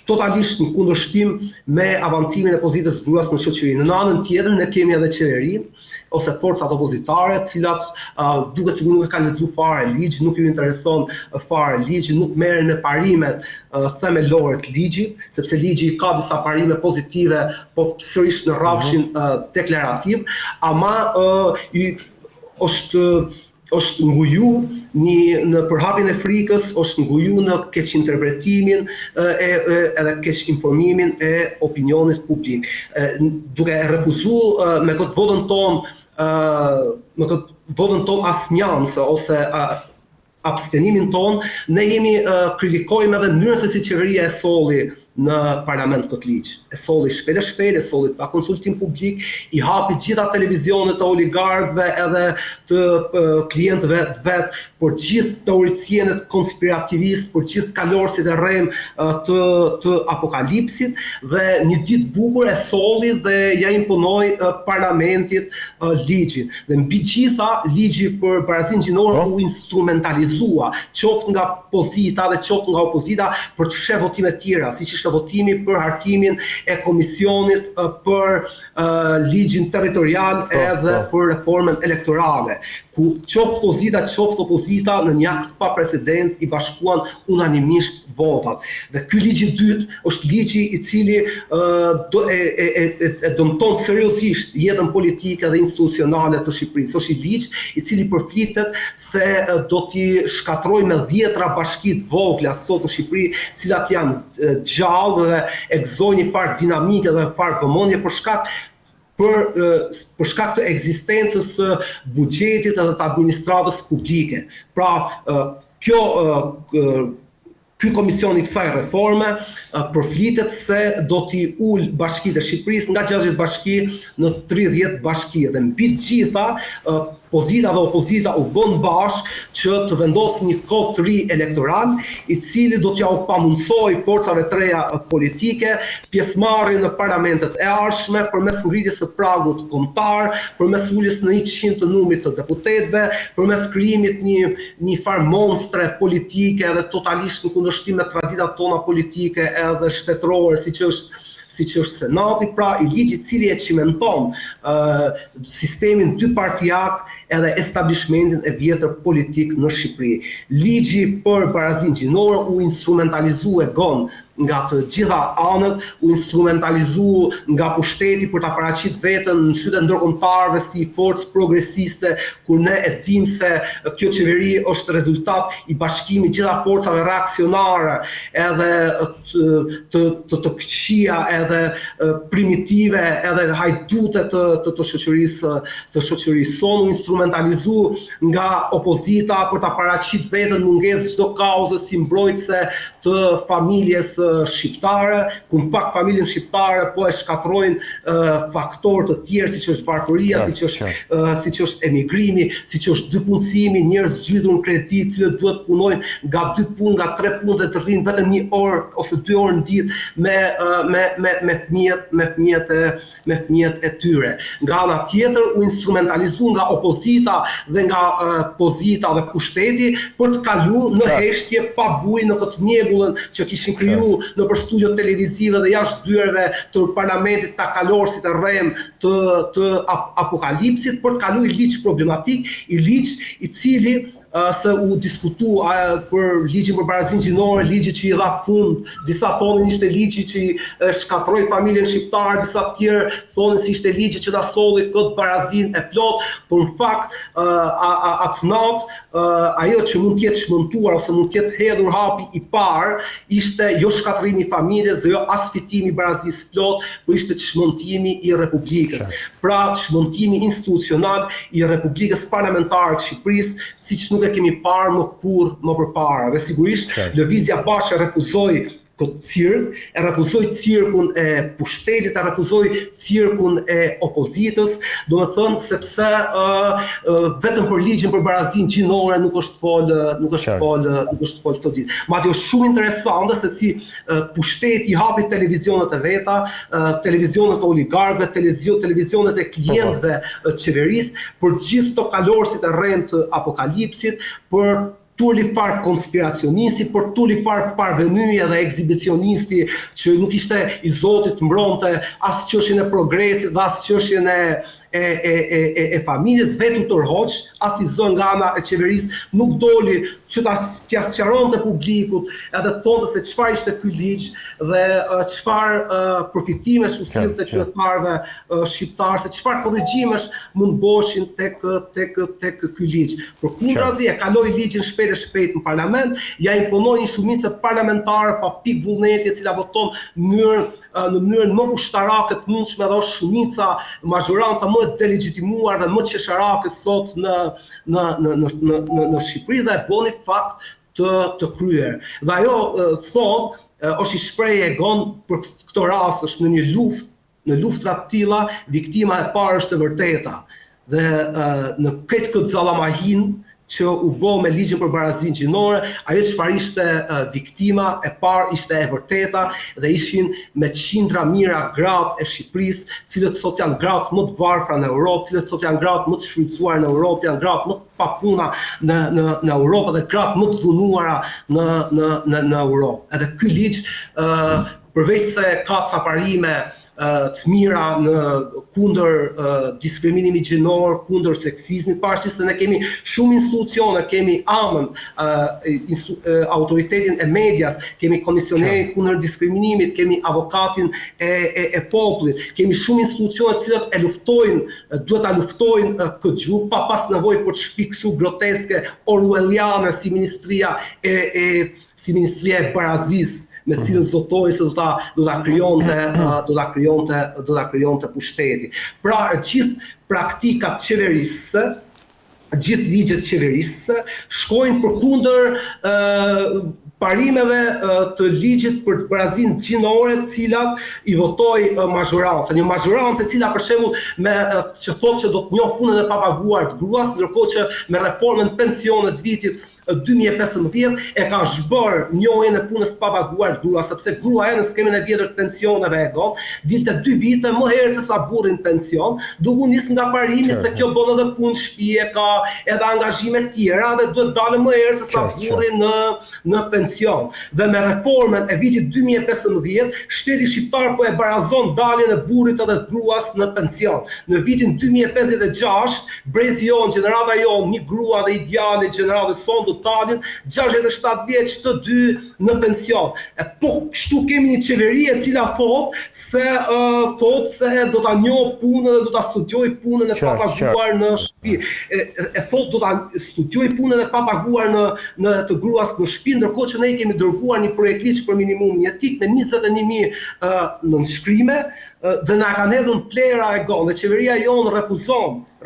totalisht në kundërshtim me avancimin e pozitës gruas në shoqëri. Në anën tjetër ne kemi edhe qeverinë ose forcat opozitare, të cilat duket sikur nuk e kanë lexuar fare ligj, nuk ju intereson fare ligj, nuk merren në parimet themelore të ligjit, sepse ligji ka disa parime pozitive, po sërish në rrafshin deklarativ, ama është nguju në përhapjen e frikës, është nguju në keq interpretimin edhe keq informimin e opinionit publik. Duke refuzuar me këtë votën tonë asnjansë ose abstenimin ton, ne kritikojmë edhe mënyrën se si qeveria e solli në parlament këtë ligj. E solli shpejt, e solli pa konsultim publik, i hapi gjitha televizionet të oligarkëve edhe të klientëve të vet, por gjithë teoricienët konspirativist, por gjithë kalorësit e rrem të apokalipsit, dhe një ditë bukur e solli dhe ja imponoi parlamentit ligjin. Dhe mbi gjitha, ligji për barazinë gjinore u instrumentalizua, qoftë nga pozita dhe qoftë nga opozita, për të fshehur votime të tjera, siç ishte votimi për hartimin e komisionit për ligjin territorial edhe për reformën elektorale, ku qoftë pozita, qoftë opozita në një akt pa precedent i bashkuan unanimisht votat. Dhe ky ligj i dytë është ligji i cili dëmton seriozisht jetën politike dhe institucionale të Shqipërisë. Është i ligj i cili përflitet se do t'i shkatroj me 10 bashki të vogla sot në Shqipëri, cilat janë gjallë dhe e gëzojnë një farë dinamike dhe farë vëmendje për shkak të ekzistencës së buxhetit edhe të administratës publike. Pra, ky komision i kësaj reforme përflitet se do t'i ul bashkitë e Shqipërisë nga 60 bashki në 30 bashki. Dhe mbi të gjitha, pozita dhe opozita u bën bashkë që të vendosë një kod të ri elektoral, i cili do t'ja u pamundsoj forcave të reja politike pjesëmarrjen në parlamentet e ardhshme përmes ngritjes së pragut kombëtar, përmes uljes në 100 të numrit të deputetëve, përmes krijimit një farë monstre politike dhe totalisht në kundërshtim me traditat tona politike edhe shtetërore, siç është Senati, pra i ligj i cili e cimenton sistemin dypartijak edhe establishmentin e vjetër politik në Shqipëri. Ligji për barazinë gjinore u instrumentalizua nga të gjitha anët, u instrumentalizu nga pushteti për ta paraqitur veten në sytë e ndërkombëtarëve si forcë progresiste, kur ne e dim se kjo qeveri është rezultat i bashkimit gjitha forcave reaksionare edhe të këqija edhe primitive edhe hajdute të shoqërisë sonë, u instrumentalizu nga opozita për ta paraqitur veten mungesë çdo kauze si mbrojtëse të familjes shqiptare, ku në fakt familjen shqiptare po e shkatrojnë faktorë të tjerë, siç është varfëria, siç është emigrimi, siç është dypunësimi, njerëz zgjidhur në kredi, të cilët duhet punojnë nga 2 punë, nga 3 punë dhe të rrinë vetëm 1 orë ose 2 orë në ditë me fëmijët e tyre. Nga ana tjetër u instrumentalizu nga opozita dhe nga pozita dhe pushteti për të kaluar në heshtje pa bujë në këtë mjegullën që kishin kriju nëpër studio televizive dhe jashtë dyerve të parlamentit të kalorësit e rrem të apokalipsit, për të kaluar ligj problematik, i ligj i cili se u diskutu për ligjin për barazinë gjinore, ligji që i dha fund, disa thonin ishte ligji që i shkatroi familjen shqiptare, disa të tjerë thonin se ishte ligji që ta solli këtë barazinë e plot, por në fakt atë natë ajo që mund të jetë shmëntuar ose mund të jetë hedhur hapi i parë ishte jo shkatrimi i familjes dhe jo as fitimi i barazisë plot, por ishte çmëntimi i Republikës. Pra çmëntimi institucional i Republikës Parlamentare të Shqipërisë, siç nuk e kemi parë më kurrë më përpara. Dhe sigurisht Lëvizja Bashkë refuzoi këtë cirk, e refuzoi cirkun e pushtetit, e refuzoi cirkun e opozitës, domethënë sepse vetëm për ligjin për barazinë gjinore nuk është fol këtë ditë. Madje është shumë interesante se si pushteti hapi televizionet e veta, televizionet e oligarkëve, televizionet e klientëve të qeverisë, për gjithë këto kalorësit e rrem të apokalipsit, për turlifar konspiracionisti, por turlifar parvenyje dhe ekzibicionisti që nuk ishte i Zotit mbronte as çështjen e progresit dhe as çështjen e familjes, vetëm tërhoq, as i zë nga ana e qeverisë, nuk doli që t'ia sqaronte publikut, edhe të thonte se çfarë ishte ky ligj dhe çfarë përfitimesh u sillte qytetarëve shqiptarë, se çfarë korrigjimesh mund boshin tek ky ligj. Përkundrazi e kaloi ligjin shpejt në parlament, ja imponoi një shumicë parlamentare pa pikë vullneti, e cila voton në mënyrën më ushtarake të mundshme dhe është shumica, mazhoranca më delegitimuar dhe më qesharake sot në Shqipëri dhe e boni fakt të kryer. Dhe ajo thon është i shprehje e gon për këto raste në një luftë, në luftra të tilla, viktima e parë është e vërteta. Dhe në këtë zallamahin që u bë me ligjin për barazinë gjinore, ajo çfarë ishte viktima e parë ishte e vërteta dhe ishin me qindra mijëra gratë e Shqipërisë, cilët sot janë gratë më të varfra në Europë, cilët sot janë gratë më të shfrytzuar në Europë, janë gratë më të papuna në Europë dhe gratë më të dhunuara në Europë. Edhe ky ligj përveç se ka ca parime të mira në kundër diskriminimit gjinor, kundër seksizmit, pavarësisht se ne kemi shumë institucione, kemi AMën, autoritetin e medias, kemi komisionerin kundër diskriminimit, kemi avokatin e popullit, kemi shumë institucione të cilat e luftojnë, duhet ta luftojnë këtë gjuhë pa pas nevojë për të shpik kështu groteske orwelliane si ministria e barazisë, me cilën zotoi se do ta krijonte pushteti. Pra gjithë praktikat qeverisë, gjithë ligjet qeverisë shkojnë përkundër parimeve të ligjit për barazinë gjinore, të cilat i votoi mazhoranca. Një mazhorancë e cila për shembull që thotë që do të njohë punën e papaguar të gruas, ndërkohë që me reformën e pensionit vitit 2015 e ka zhbër njohjen e punës së papaguar të gruas, sepse gruaja në skemën e vjetër të pensioneve e gon, dilte 2 vite më herët se sa burri në pension, duke nis nga parimi se kjo bën edhe punë shtëpie, ka edhe angazhime të tjera dhe duhet dalë më herët se sa burri në pension. Dhe me reformën e vitit 2015, shteti shqiptar po e barazon daljen e burrit edhe të gruas në pension. Në vitin 2056, brezi jon, gjenerata jon, një grua dhe ideali gjeneratës sonë Talin, 67 vjeç të dy në pension. Po kështu kemi një qeveri e cila thotë se do ta njohë punën dhe do ta studiojë punën e papaguar në shtëpi. E thotë do ta studiojë punën e papaguar në të gruas në shtëpi, ndërkohë që ne kemi dërguar një projekt ligj për minimum jetik me 21.000 nënshkrime dhe na kanë hedhur plera e gon dhe qeveria jonë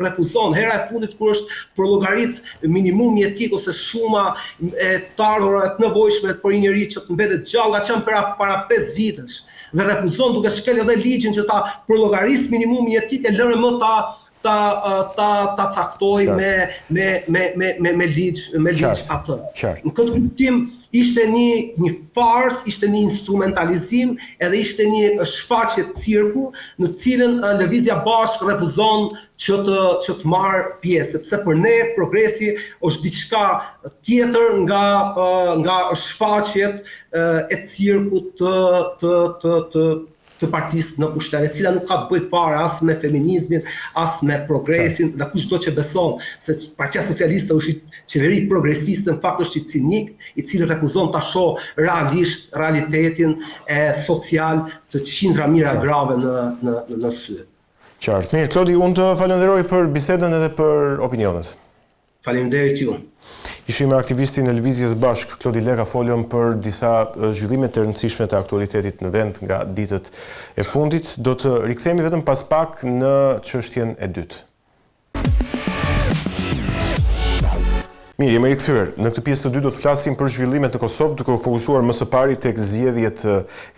refuzon hera e fundit kur është për llogarit minimum jetik ose shuma e të ardhurave të nevojshme për një njerëz që të mbetet gjallë nga çan para 5 vitesh dhe refuzon duke shkel edhe ligjin që ta përllogaris minimum jetik e lëre më ta caktoj me ligj atë. Në këtë kuptim ishte një fars, ishte një instrumentalizim edhe ishte një shfaqje cirku në cilën Lëvizja Bashkë refuzon që të marrë pjesë, sepse për ne progresi është diçka tjetër nga shfaqjet e cirkut të partisë në pushtet, e cila nuk ka të bëjë fare as me feminizmin, as me progresin, dhe kushdo që beson se Partia Socialiste është qeveri progresiste, në fakt është i cinik, i cili refuzon ta shohë realitetin social të qindra mijëra grave në sy. Qartë. Mirë, Klodi, unë të falenderoj për bisedën edhe për opinionet. Faleminderit ju. Ishim me aktivistin e Lëvizjes Bashkë, Klodi Leka, folëm për disa zhvillime të rëndësishme të aktualitetit në vend nga ditët e fundit. Do të rikthehemi vetëm pas pak në çështjen e dytë. Mirë, jemi rikthyer. Në këtë pjesë të dytë do të flasim për zhvillimet në Kosovë, duke u fokusuar më së pari tek zgjedhjet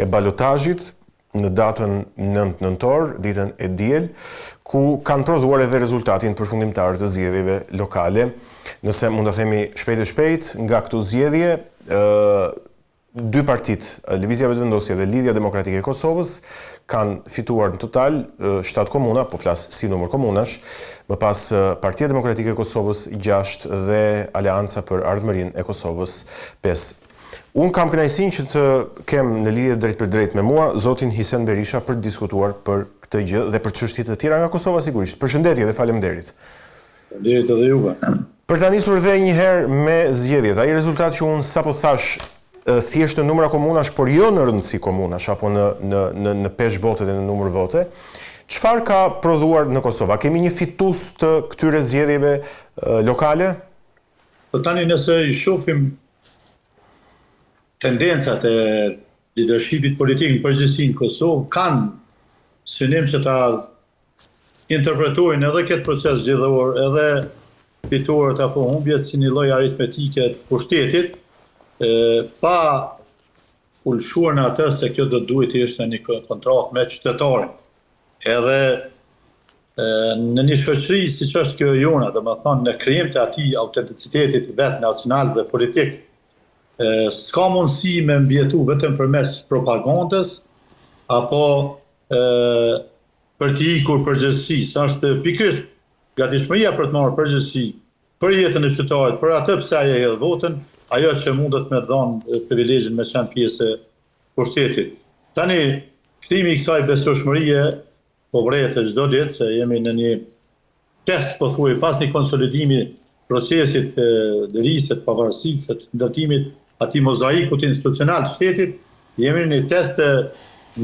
e balotazhit në datën 9 nëntor, ditën e diel, ku kanë prodhuar edhe rezultatin përfundimtar të zgjedhjeve lokale. Nëse mund ta themi shpejt nga këto zgjedhje, dy partit, Lëvizja Vetëvendosje dhe Lidhja Demokratike e Kosovës, kanë fituar në total 7 komuna, po flas si numër komunash, më pas Partia Demokratike e Kosovës 6 dhe Aleanca për Ardhmërinë e Kosovës 5. Unë kam kënaqësinë që të kem në lidhje drejt për drejt me mua zotin Hisen Berisha për të diskutuar për këtë gjë dhe për çështje të tjera nga Kosova sigurisht. Përshëndetje dhe faleminderit. Faleminderit edhe juve. Për ta nisur edhe një herë me zgjedhjet, ai rezultat që unë sapo thash thjesht në numra komunash, por jo në rëndësi komunash apo në pesh vote dhe në numër vote. Çfarë ka prodhuar në Kosovë? Kemi një fitues të këtyre zgjedhjeve lokale? Po tani nëse i shohim tendencat e leadershipit politik në përgjithësi në Kosovë, kanë synim që ta interpretojnë edhe këtë proces zgjedhor, edhe fituarit apo humbjet si një lloj aritmetike të pushtetit, pa ulshuar në atë se kjo do duhet të ishte një kontratë me qytetarin. Edhe në një shoqëri siç është kjo jona, domethënë në krijim të atij autenticitetit vet nacional dhe politik, s'ka mundësi me mbjetu vetëm përmes propagandës apo për të ikur përgjegjësisë. Është pikërisht gatishmëria për të marrë përgjegjësi për jetën e qytetarit, për atë pse ai e hedh votën, ajo që mundet me dhënë privilegjin me qenë pjesë e pushtetit. Tani, kthimi i kësaj besueshmërie po vret çdo ditë se jemi në një test, po thuaj, pas një konsolidimi procesit të rrisë të pavarësisë, të ndërtimit atij mozaikut institucional të shtetit, jemi në një test të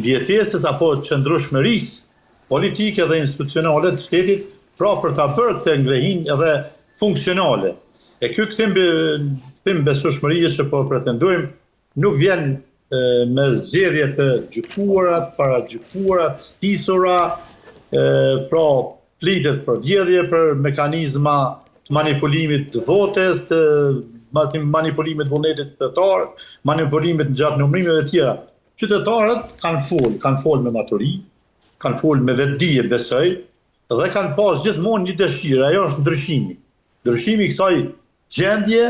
mbjetesës apo qëndrueshmërisë politike dhe institucionale të shtetit, pra për ta bërë këtë ngrehin edhe funksionale. E ky kthim besueshmërie që po pretendojmë nuk vjen me zgjedhje të gjykuara, paragjykuara, stisura, pra flitet për vjedhje, për mekanizma të manipulimit të votes, të manipulimit të vullnetit qytetar, manipulimit gjatë numrimeve të tjera. Qytetarët kanë folë me maturi, kanë folë me vetdije, besoj, dhe kanë pas gjithmonë një dëshirë, ajo është ndryshimi. Ndryshimi i kësaj gjendje,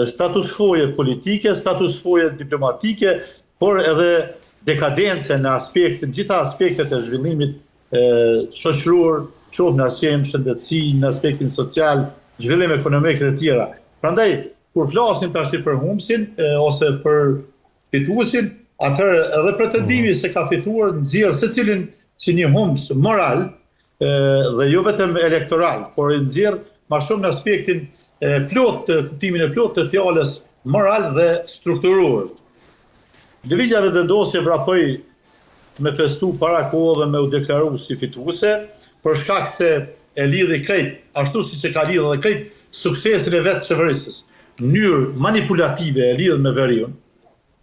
status quo politike, status quo diplomatike, por edhe dekadence në gjitha aspektet e zhvillimit shoqëror, qoftë në arsye shëndetësi, në aspektin social, zhvillim ekonomik dhe tjera. Prandaj, kur flasim tash për humbsin ose për fituesin, atëherë edhe pretendimi se ka fituar nxjerr secilin si një humbs moral dhe jo vetëm elektoral, por nxjerr më shumë në aspektin kuptimin e plot të fjalës moral dhe strukturor. Lëvizja Vetëvendosje vrapoi me festu para kohë dhe me u deklaru si fituese, për shkak se e lidhi krejt, ashtu siç e ka lidhur edhe krejt suksesin e vetë qeverisës. Në mënyrë manipulative e lidhur me veriun,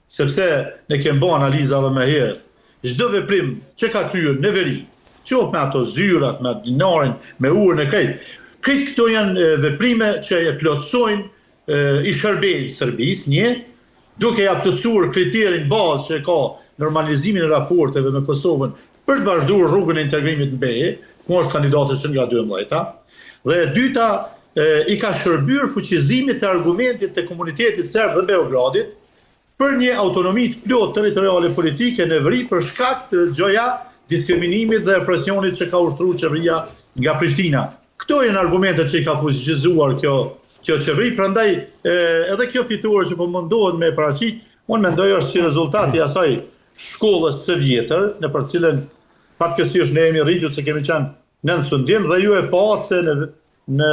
sepse ne kemi bërë analiza edhe më herët. Çdo veprim që ka kryer në veri, qoftë me ato zyrat, me dinarin, me urën e krejt, këto janë veprime që e plotësojnë i shërbej Serbisë, një, duke ja plotësuar kriterin bazë që ka normalizimin e raporteve me Kosovën për të vazhduar rrugën e integrimit në BE, ku është kandidatës nga 12-ta, dhe e dyta, i ka shërbyer fuqizimit të argumentit të komunitetit serb dhe Beogradit për një autonomi të plot territoriale politike në veri për shkak të gjoja diskriminimit dhe represionit që ka ushtruar qeveria nga Prishtina. Këto janë argumentet që i ka fuqizuar kjo qeveri, prandaj edhe kjo fituar që po mundohet me paraqit, unë mendoj është si rezultati i asaj shkollës së vjetër, në për cilën fatkeqësisht ne jemi rritur se kemi qenë në studim dhe ju e patë se në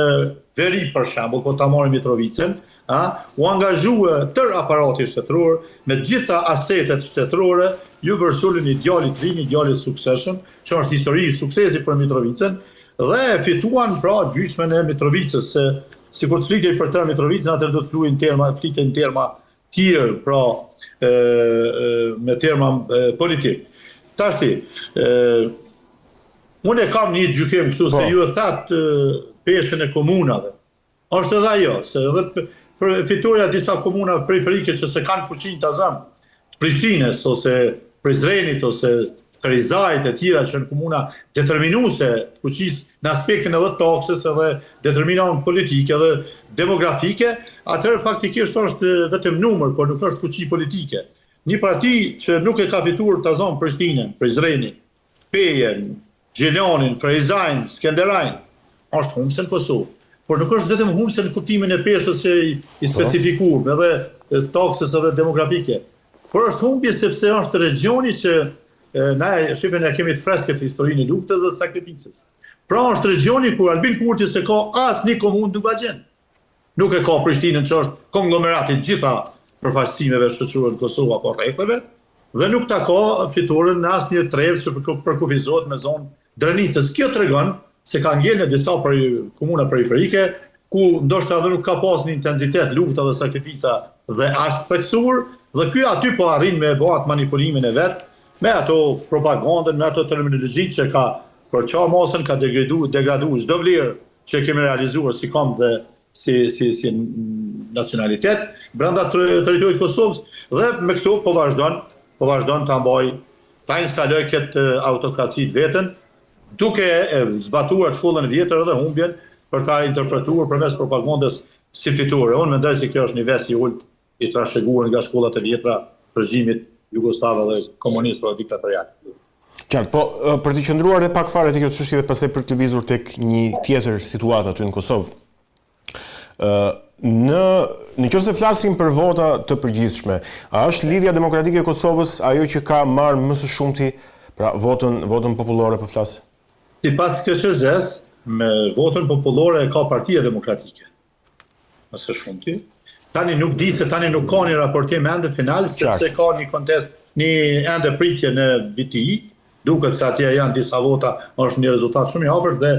veri për shembull, po ta marrim Mitrovicën, u angazhua tër aparati shtetëror me gjitha asetet shtetërore, ju vërsulën i djalit rinj, i djalit suksesshëm, që është histori i suksesi për Mitrovicën, dhe fituan pra gjysmën e Mitrovicës, se sikur të flikej për tërë Mitrovicën, atëherë do të flikej në terma tjerë, pra me terma politik. Tashti, unë e kam një gjykim kështu se ju e thatë peshën e komunave. Është edhe ajo, se edhe fitoria disa komuna periferike që se kanë fuqinë të zëmë, të Prishtines, ose Prizrenit, ose Ferizajt e tjera që në komuna determinuese të fuqisë në aspektin edhe taksës edhe determinant politike edhe demografike, atëherë faktikisht është vetëm numër, por nuk është fuqi politike. Një parti që nuk e ka fituar të zonë Prishtinën, Prizrenin, Pejen, Gjilanin, Ferizajn, Skenderajn, është humse në Kosovë. Por nuk është vetëm humse në kuptimin e peshës që i specifikuar, edhe taksës edhe demografike. Por është humbje sepse është regioni që na Shqipën e kemi të freskët historinë e luftës dhe sakrificës. Pra është regioni ku Albin Kurti se ka asë një komunë Dubaxhen. Nuk e ka Prishtinën që është konglomeratit gjitha përfaqësimeve shoqërore në Kosovë apo rrethteve, dhe nuk ta ka fitoren në asë një trevë që përkufizohet me zonë Drenicës. Kjo tregon se ka ngel në disa komuna periferike, ku ndoshta edhe nuk ka pas një intensitet lufta dhe sakrifica dhe as theksuar, dhe ky aty po arrin me bëhat manipulimin e vet, me ato propagandën, me ato terminologji që ka përqa masën, ka degradu çdo vlerë që kemi realizuar si kom dhe si nacionalitet brenda territorit Kosovës, dhe me këto po vazhdon ta mbaj, ta instaloj këtë autokraci të vetën, duke zbatuar shkollën vjetër edhe humbjen për ta interpretuar përmes propagandës si fitore. Unë mendoj se kjo është një ves i ulët i trashëguar nga shkollat e vjetra regjimit jugoslav dhe komunist dhe diktatorial. Qartë, po për të qëndruar edhe pak fare te kjo çështje dhe pastaj për të lëvizur tek një tjetër situatë aty në Kosovë. Në qoftë se flasim për vota të përgjithshme, a është Lidhja Demokratike e Kosovës ajo që ka marrë më së shumti, pra votën popullore po flas? Sipas KSZ-s, me votën popullore ka Partia Demokratike. Më së shumti. Tani nuk di se tani nuk ka një raportim ende final, sepse ka një kontest, një ende pritje në viti, duket se atje janë disa vota, është një rezultat shumë i afërt dhe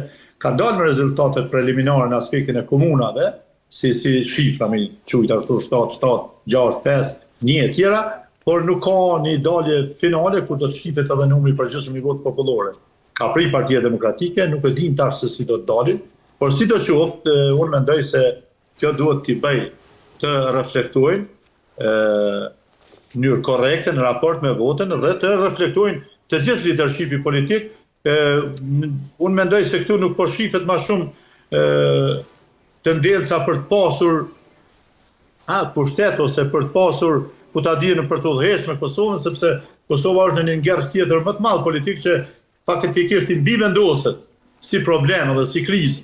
ka dalë me rezultatet preliminare në aspektin e komunave, si shifra me qujta 7, 6, 5, 1 e tjera, por nuk ka një dalje finale kur do të shifet edhe numri përgjithshëm i votës popullore. Ka pri Partia Demokratike, nuk e din tash se si do të dalin, por sidoqoftë, unë mendoj se kjo duhet t'i bëj të reflektojnë në mënyrë korrekte në raport me votën dhe të reflektojnë të gjithë leadershipi politik. Unë mendoj se këtu nuk po shifet më shumë tendenca për të pasur pushtet ose për të pasur ku ta dinë për të udhëhequr me Kosovën, sepse Kosova është në një ngerës tjetër më të madh politik që faktikisht i mbivendoset si problem dhe si krizë